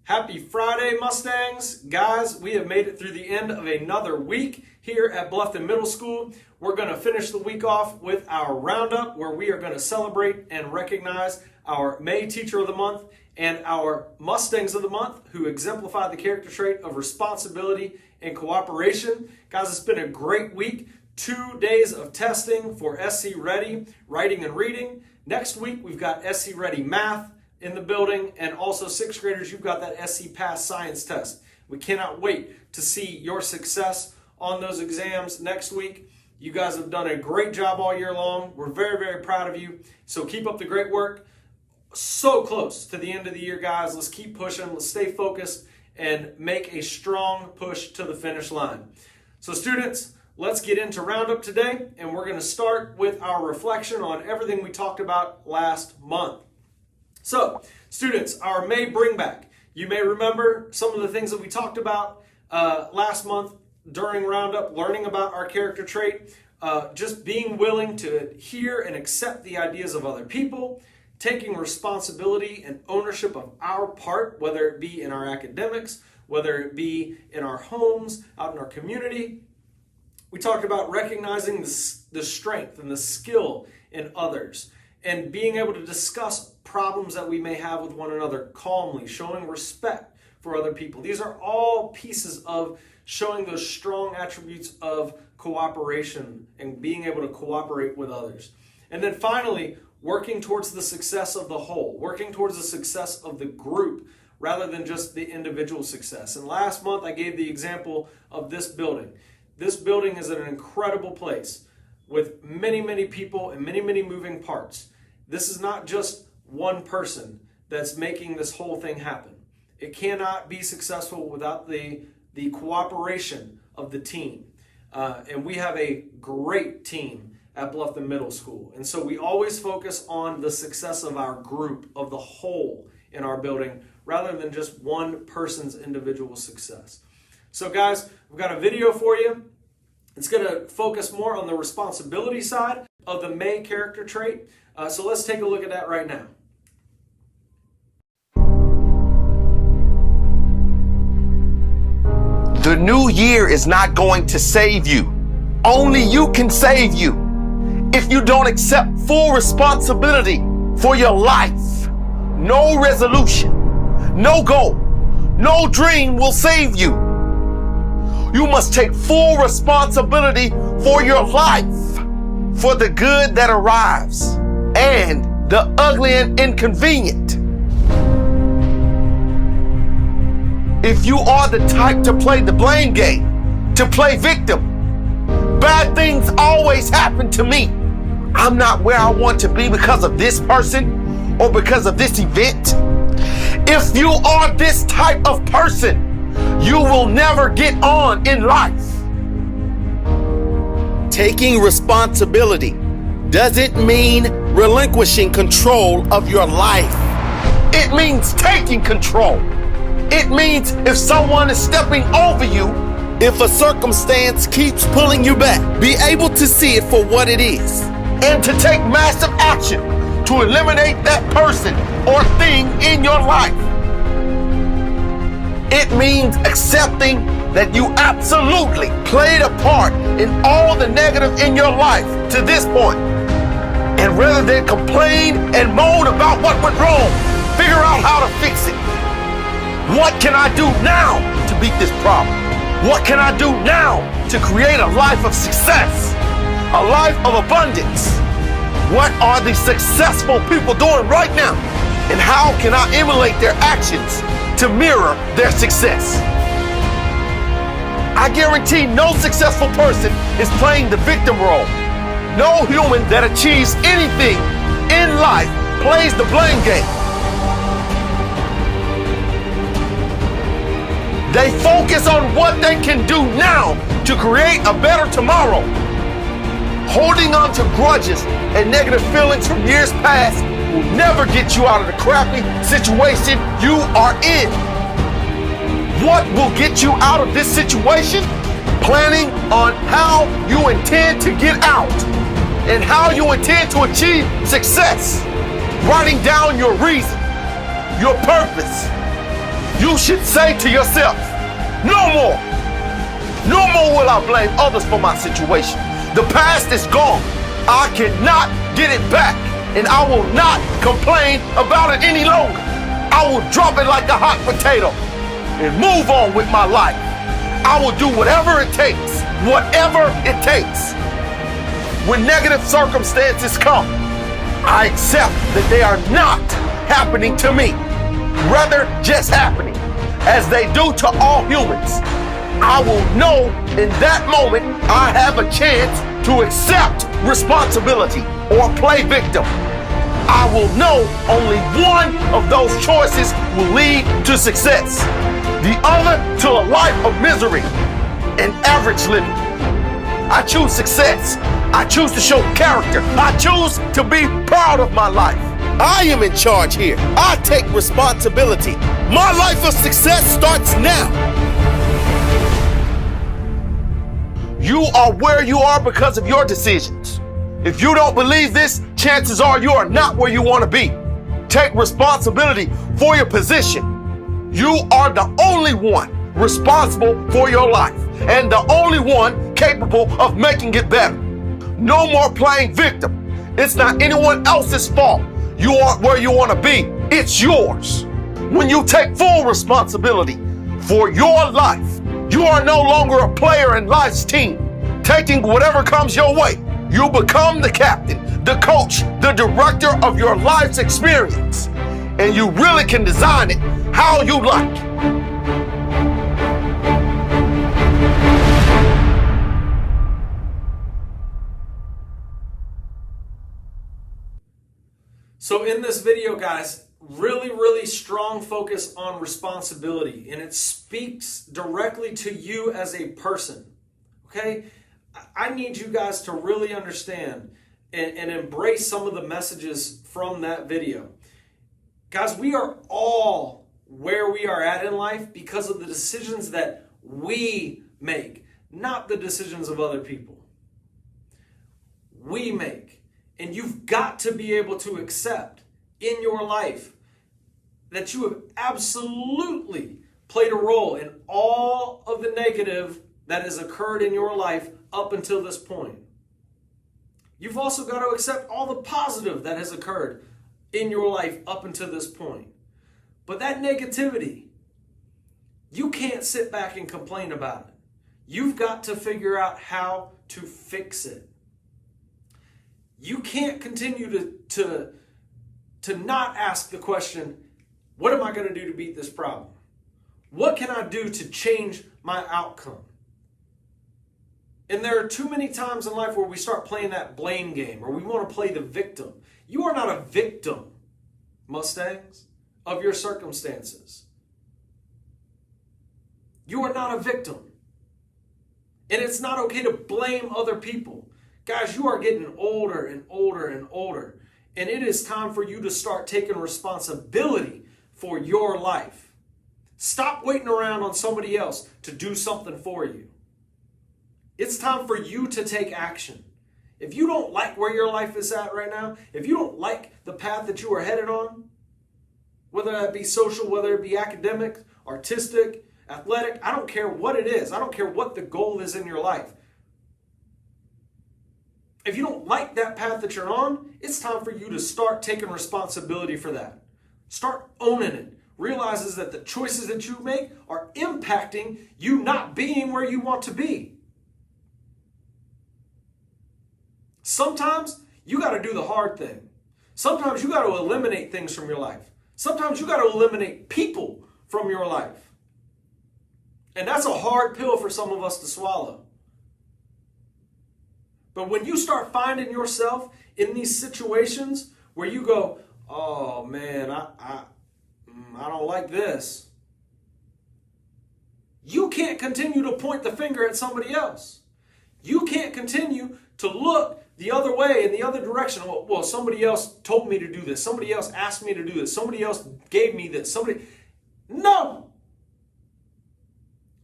Happy Friday, Mustangs. Guys, we have made it through the end of another week here at Bluffton Middle School. We're going to finish the week off with our Roundup, where we are going to celebrate and recognize our May Teacher of the Month and our Mustangs of the Month, who exemplify the character trait of responsibility and cooperation. Guys, it's been a great week. 2 days of testing for SC Ready, writing and reading. Next week, we've got SC Ready Math in the building, and also sixth graders, you've got that SC Pass Science test. We cannot wait to see your success on those exams next week. You guys have done a great job all year long. We're very, very proud of you. So keep up the great work. So close to the end of the year, guys. Let's keep pushing. Let's stay focused and make a strong push to the finish line. So students, let's get into Roundup today, and we're going to start with our reflection on everything we talked about last month. So, students, our May Bring Back. You may remember some of the things that we talked about last month during Roundup, learning about our character trait, just being willing to hear and accept the ideas of other people, taking responsibility and ownership of our part, whether it be in our academics, whether it be in our homes, out in our community. We talked about recognizing the strength and the skill in others and being able to discuss problems that we may have with one another calmly, showing respect for other people. These are all pieces of showing those strong attributes of cooperation and being able to cooperate with others. And then finally, working towards the success of the whole, working towards the success of the group rather than just the individual success. And last month, I gave the example of this building. This building is an incredible place with many, many people and many, many moving parts. This is not just one person that's making this whole thing happen. It cannot be successful without the cooperation of the team. And we have a great team at Bluffton Middle School. And so we always focus on the success of our group, of the whole in our building, rather than just one person's individual success. So guys, we've got a video for you. It's going to focus more on the responsibility side of the May character trait. So let's take a look at that right now. The new year is not going to save you. Only you can save you. If you don't accept full responsibility for your life, no resolution, no goal, no dream will save you. You must take full responsibility for your life, for the good that arrives and the ugly and inconvenient. If you are the type to play the blame game, to play victim, bad things always happen to me. I'm not where I want to be because of this person or because of this event. If you are this type of person, you will never get on in life. Taking responsibility doesn't mean relinquishing control of your life. It means taking control. It means if someone is stepping over you, if a circumstance keeps pulling you back, be able to see it for what it is and to take massive action to eliminate that person or thing in your life. It means accepting that you absolutely played a part in all the negative in your life to this point. And rather than complain and moan about what went wrong, figure out how to fix it. What can I do now to beat this problem? What can I do now to create a life of success? A life of abundance? What are the successful people doing right now? And how can I emulate their actions to mirror their success? I guarantee no successful person is playing the victim role. No human that achieves anything in life plays the blame game. They focus on what they can do now to create a better tomorrow. Holding on to grudges and negative feelings from years past will never get you out of the crappy situation you are in. What will get you out of this situation? Planning on how you intend to get out and how you intend to achieve success. Writing down your reason, your purpose, you should say to yourself, no more. No more will I blame others for my situation. The past is gone. I cannot get it back, and I will not complain about it any longer. I will drop it like a hot potato and move on with my life. I will do whatever it takes, whatever it takes. When negative circumstances come, I accept that they are not happening to me, rather just happening, as they do to all humans. I will know in that moment I have a chance to accept responsibility or play victim. I will know only one of those choices will lead to success, the other to a life of misery and average living. I choose success. I choose to show character. I choose to be proud of my life. I am in charge here. I take responsibility. My life of success starts now. You are where you are because of your decisions. If you don't believe this, chances are you are not where you want to be. Take responsibility for your position. You are the only one responsible for your life and the only one capable of making it better. No more playing victim. It's not anyone else's fault. You are where you want to be. It's yours. When you take full responsibility for your life, you are no longer a player in life's team, taking whatever comes your way. You become the captain, the coach, the director of your life's experience, and you really can design it how you like. So in this video, guys, really strong focus on responsibility, and it speaks directly to you as a person, okay? I need you guys to really understand and embrace some of the messages from that video. Guys, we are all where we are at in life because of the decisions that we make, not the decisions of other people. We make. And you've got to be able to accept in your life that you have absolutely played a role in all of the negative that has occurred in your life up until this point. You've also got to accept all the positive that has occurred in your life up until this point. But that negativity, you can't sit back and complain about it. You've got to figure out how to fix it. You can't continue to not ask the question, what am I going to do to beat this problem? What can I do to change my outcome? And there are too many times in life where we start playing that blame game, or we want to play the victim. You are not a victim, Mustangs, of your circumstances. You are not a victim. And it's not okay to blame other people. Guys, you are getting older and older and older. And it is time for you to start taking responsibility for your life. Stop waiting around on somebody else to do something for you. It's time for you to take action. If you don't like where your life is at right now, if you don't like the path that you are headed on, whether that be social, whether it be academic, artistic, athletic, I don't care what it is. I don't care what the goal is in your life. If you don't like that path that you're on, it's time for you to start taking responsibility for that. Start owning it. Realizes that the choices that you make are impacting you not being where you want to be. Sometimes you got to do the hard thing. Sometimes you got to eliminate things from your life. Sometimes you got to eliminate people from your life. And that's a hard pill for some of us to swallow. But when you start finding yourself in these situations where you go, oh man, I don't like this. You can't continue to point the finger at somebody else. You can't continue to look the other way in the other direction. Well, somebody else told me to do this. Somebody else asked me to do this. Somebody else gave me this. No.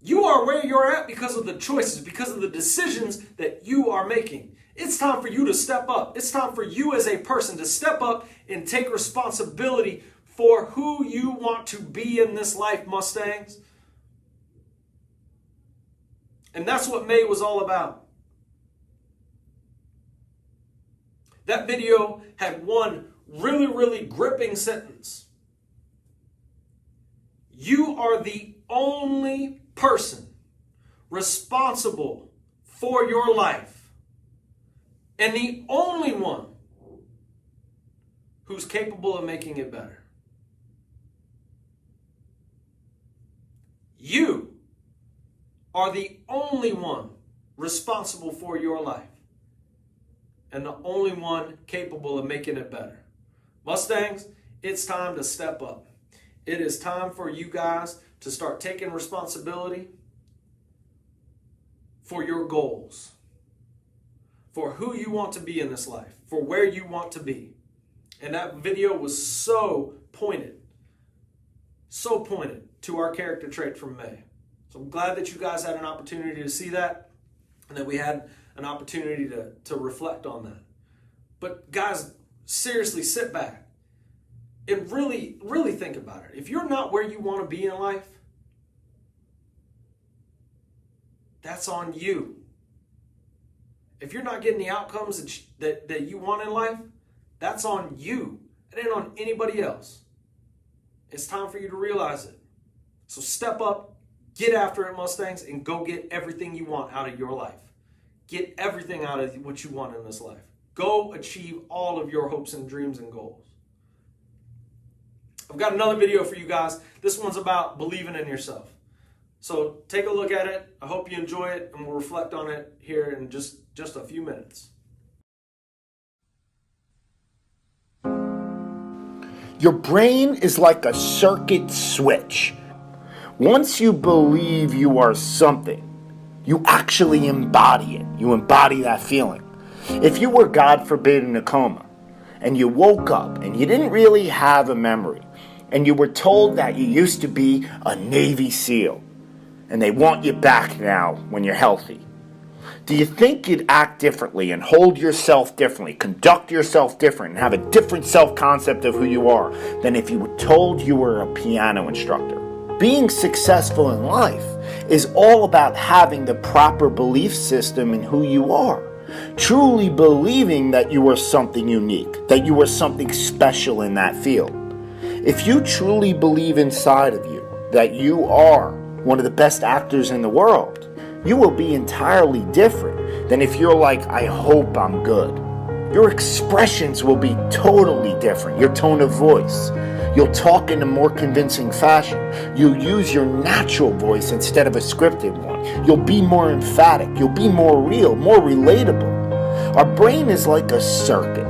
You are where you're at because of the choices, because of the decisions that you are making. It's time for you to step up. It's time for you as a person to step up and take responsibility for who you want to be in this life, Mustangs. And that's what May was all about. That video had one really, really gripping sentence. You are the only person responsible for your life, and the only one who's capable of making it better. You are the only one responsible for your life, and the only one capable of making it better. Mustangs, it's time to step up. It is time for you guys to start taking responsibility for your goals, for who you want to be in this life, for where you want to be. And that video was so pointed to our character trait from May. So I'm glad that you guys had an opportunity to see that, and that we had an opportunity to reflect on that. But guys, seriously, sit back and really, really think about it. If you're not where you want to be in life, that's on you. If you're not getting the outcomes that you want in life, that's on you. It ain't on anybody else. It's time for you to realize it. So step up, get after it, Mustangs, and go get everything you want out of your life. Get everything out of what you want in this life. Go achieve all of your hopes and dreams and goals. I've got another video for you guys. This one's about believing in yourself. So take a look at it. I hope you enjoy it, and we'll reflect on it here in just a few minutes. Your brain is like a circuit switch. Once you believe you are something, you actually embody it. You embody that feeling. If you were, God forbid, in a coma, and you woke up and you didn't really have a memory, and you were told that you used to be a Navy SEAL, and they want you back now when you're healthy, do you think you'd act differently and hold yourself differently, conduct yourself different, and have a different self-concept of who you are than if you were told you were a piano instructor? Being successful in life is all about having the proper belief system in who you are. Truly believing that you are something unique, that you are something special in that field. If you truly believe inside of you that you are one of the best actors in the world, you will be entirely different than if you're like, I hope I'm good. Your expressions will be totally different. Your tone of voice. You'll talk in a more convincing fashion. You'll use your natural voice instead of a scripted one. You'll be more emphatic. You'll be more real, more relatable. Our brain is like a circuit.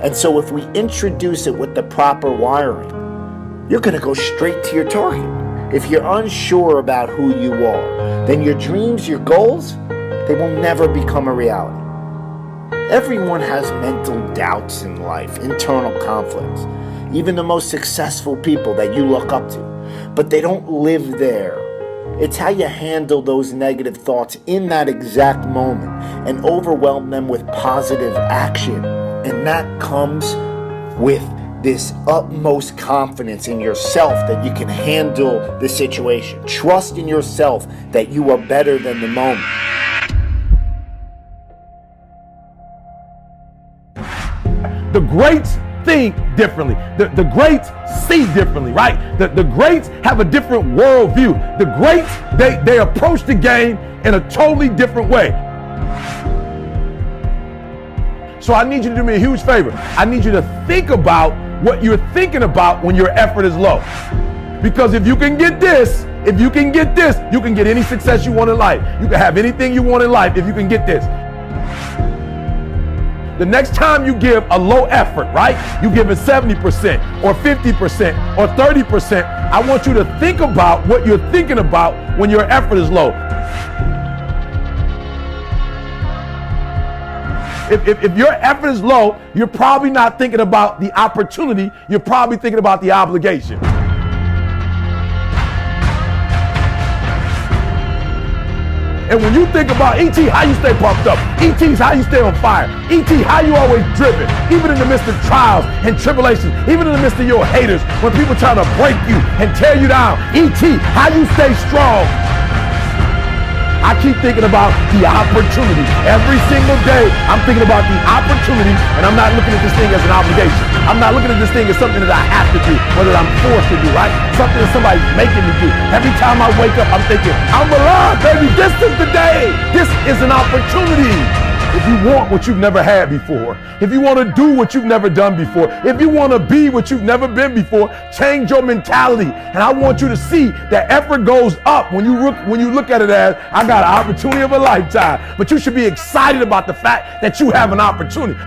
And so if we introduce it with the proper wiring, you're going to go straight to your target. If you're unsure about who you are, then your dreams, your goals, they will never become a reality. Everyone has mental doubts in life, internal conflicts. Even the most successful people that you look up to. But they don't live there. It's how you handle those negative thoughts in that exact moment and overwhelm them with positive action. And that comes with this utmost confidence in yourself that you can handle the situation. Trust in yourself that you are better than the moment. The greats think differently. The greats see differently, right? The greats have a different worldview. The greats, they approach the game in a totally different way. So I need you to do me a huge favor. I need you to think about what you're thinking about when your effort is low. Because if you can get this, you can get any success you want in life. You can have anything you want in life if you can get this. The next time you give a low effort, right? You give it 70% or 50% or 30%. I want you to think about what you're thinking about when your effort is low. If your effort is low, you're probably not thinking about the opportunity. You're probably thinking about the obligation. And when you think about ET, how you stay pumped up. ET's how you stay on fire. ET, how you always driven. Even in the midst of trials and tribulations, even in the midst of your haters, when people try to break you and tear you down. ET, how you stay strong. I keep thinking about the opportunity. Every single day, I'm thinking about the opportunity, and I'm not looking at this thing as an obligation. I'm not looking at this thing as something that I have to do, whether I'm forced to do, right? Something that somebody's making me do. Every time I wake up, I'm thinking, I'm alive, baby. This is the day. This is an opportunity. If you want what you've never had before, if you want to do what you've never done before, if you want to be what you've never been before, change your mentality. And I want you to see that effort goes up when you look at it as, I got an opportunity of a lifetime. But you should be excited about the fact that you have an opportunity.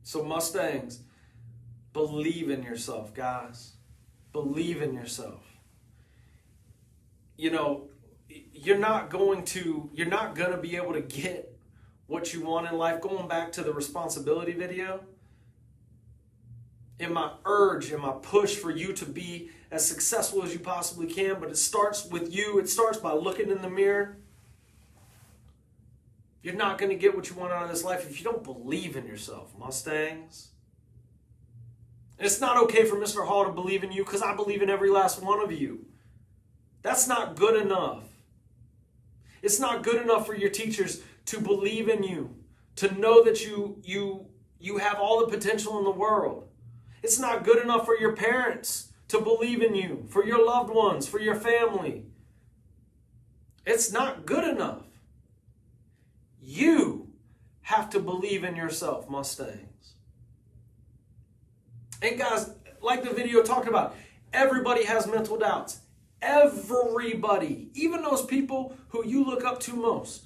So Mustangs, believe in yourself, guys. Believe in yourself. You know, you're not going to be able to get what you want in life. Going back to the responsibility video, in my urge, in my push for you to be as successful as you possibly can, but it starts with you. It starts by looking in the mirror. You're not going to get what you want out of this life if you don't believe in yourself, Mustangs. And it's not okay for Mr. Hall to believe in you because I believe in every last one of you. That's not good enough. It's not good enough for your teachers to believe in you, to know that you have all the potential in the world. It's not good enough for your parents to believe in you, for your loved ones, for your family. It's not good enough. You have to believe in yourself, Mustangs. And guys, like the video talked about, everybody has mental doubts. Everybody, even those people who you look up to most.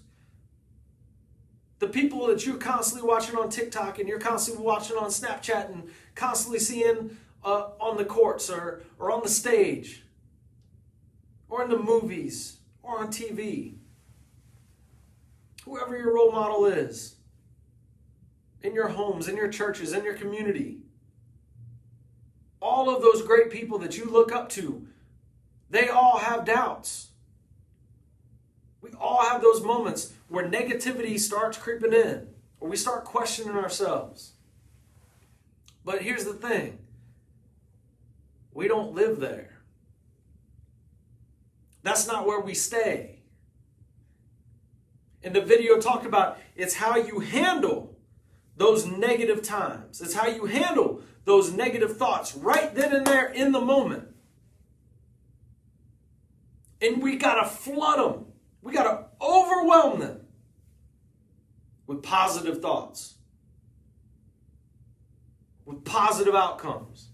The people that you're constantly watching on TikTok and you're constantly watching on Snapchat and constantly seeing on the courts or on the stage or in the movies or on TV. Whoever your role model is, in your homes, in your churches, in your community, all of those great people that you look up to, they all have doubts. We all have those moments where negativity starts creeping in, or we start questioning ourselves. But here's the thing. We don't live there. That's not where we stay. And the video talked about it's how you handle those negative times. It's how you handle those negative thoughts right then and there in the moment. And we got to flood them. We got to overwhelm them with positive thoughts, with positive outcomes,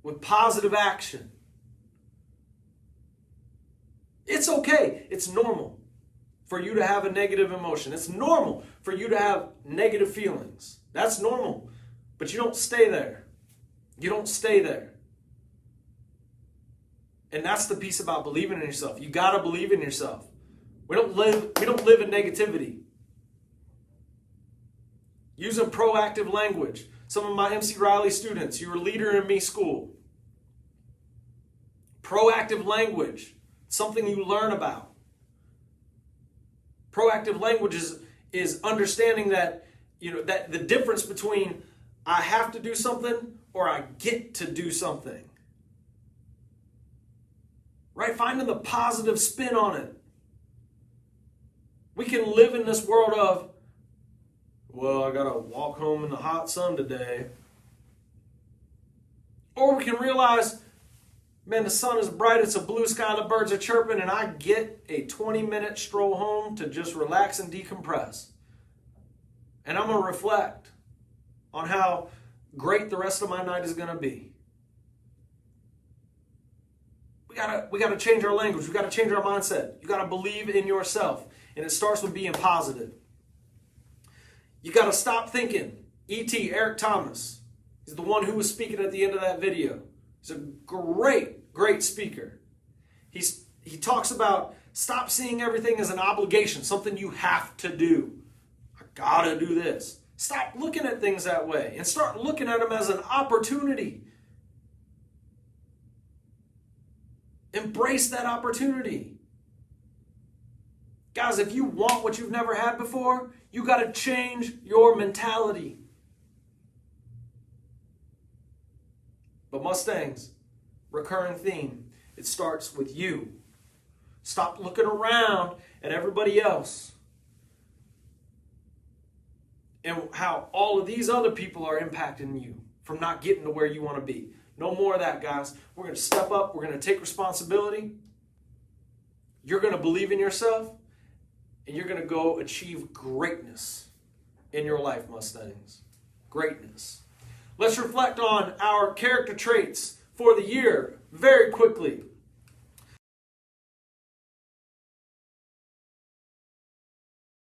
with positive action. It's okay. It's normal for you to have a negative emotion. It's normal for you to have negative feelings. That's normal. But you don't stay there. You don't stay there. And that's the piece about believing in yourself. You got to believe in yourself. We don't live in negativity. Using proactive language. Some of my MC Riley students, you were leader in me school. Proactive language. Something you learn about. Proactive language is understanding that, that the difference between I have to do something or I get to do something. Right? Finding the positive spin on it. We can live in this world of, well, I gotta walk home in the hot sun today. Or we can realize, man, the sun is bright, it's a blue sky, the birds are chirping, and I get a 20-minute stroll home to just relax and decompress. And I'm going to reflect on how great the rest of my night is going to be. We gotta change our language. We got to change our mindset. You got to believe in yourself. And it starts with being positive. You got to stop thinking. E.T., Eric Thomas. He's the one who was speaking at the end of that video. He's a great, great speaker. He talks about stop seeing everything as an obligation, something you have to do. I gotta do this. Stop looking at things that way and start looking at them as an opportunity. Embrace that opportunity. Guys, if you want what you've never had before, you got to change your mentality. But Mustangs, recurring theme, it starts with you. Stop looking around at everybody else and how all of these other people are impacting you from not getting to where you want to be. No more of that, guys. We're going to step up. We're going to take responsibility. You're going to believe in yourself, and you're going to go achieve greatness in your life, Mustangs. Greatness. Let's reflect on our character traits for the year very quickly.